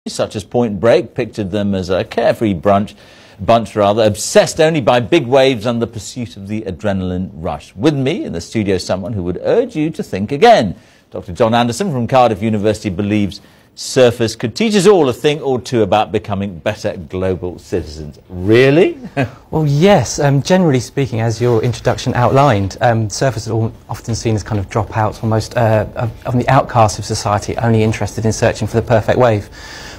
such as Point Break, pictured them as a carefree bunch obsessed only by big waves and the pursuit of the adrenaline rush. With me in the studio, someone who would urge you to think again. Dr. John Anderson from Cardiff University believes surfers could teach us all a thing or two about becoming better global citizens. Really? Well, yes. Generally speaking, as your introduction outlined, surfers are often seen as kind of dropouts, almost of the outcasts of society, only interested in searching for the perfect wave.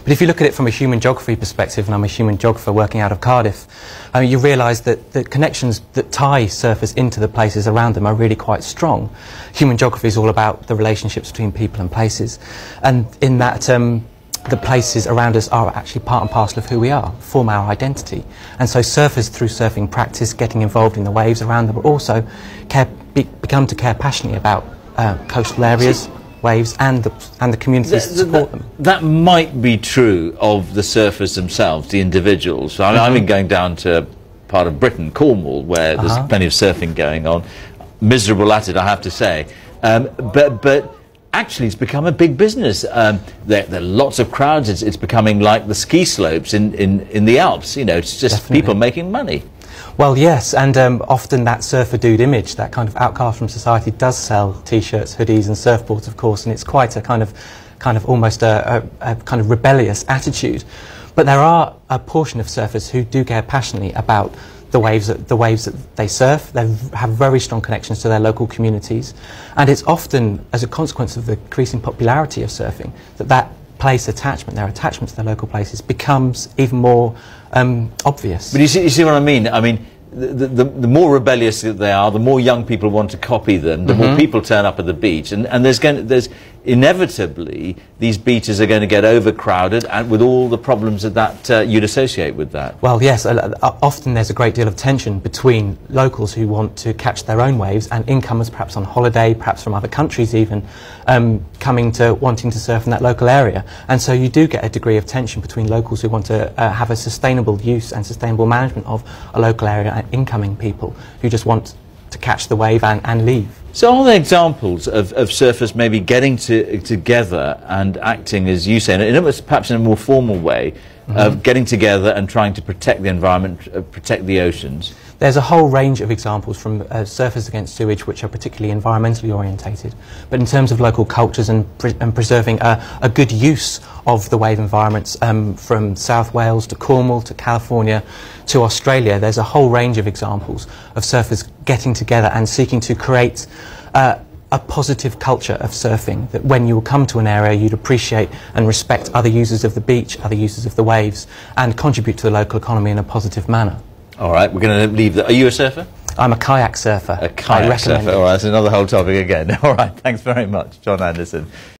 But if you look at it from a human geography perspective, and I'm a human geographer working out of Cardiff, you realise that the connections that tie surfers into the places around them are really quite strong. Human geography is all about the relationships between people and places, and in that the places around us are actually part and parcel of who we are, form our identity. And so surfers, through surfing practice, getting involved in the waves around them, but also become to care passionately about coastal areas, waves, and the communities that support them. That might be true of the surfers themselves, the individuals. I mean, I've been going down to part of Britain, Cornwall, where there's plenty of surfing going on. Miserable at it, I have to say. But actually, it's become a big business. There are lots of crowds. It's becoming like the ski slopes in the Alps. You know, it's just people making money. Well, yes, and often that surfer dude image, that kind of outcast from society, does sell T-shirts, hoodies and surfboards, of course, and it's quite a kind of almost a kind of rebellious attitude. But there are a portion of surfers who do care passionately about the waves that they surf. They have very strong connections to their local communities, and it's often as a consequence of the increasing popularity of surfing that place attachment, their attachment to their local places, becomes even more obvious. But you see what I mean? I mean, the more rebellious they are, the more young people want to copy them, the more people turn up at the beach, and there's inevitably these beaches are going to get overcrowded, and with all the problems that you'd associate with that. Well, yes, often there's a great deal of tension between locals who want to catch their own waves and incomers, perhaps on holiday, perhaps from other countries even, wanting to surf in that local area. And so you do get a degree of tension between locals who want to have a sustainable use and sustainable management of a local area and incoming people who just want to catch the wave and leave. So are there examples of surfers maybe getting together and acting, as you say, perhaps in a more formal way, of getting together and trying to protect the environment, protect the oceans? There's a whole range of examples from Surfers Against Sewage, which are particularly environmentally orientated. But in terms of local cultures and preserving a good use of the wave environments, from South Wales to Cornwall to California to Australia, there's a whole range of examples of surfers getting together and seeking to create a positive culture of surfing, that when you come to an area you'd appreciate and respect other users of the beach, other users of the waves, and contribute to the local economy in a positive manner. All right, we're going to leave that. Are you a surfer? I'm a kayak surfer. A kayak surfer. All right, that's another whole topic again. All right, thanks very much, John Anderson.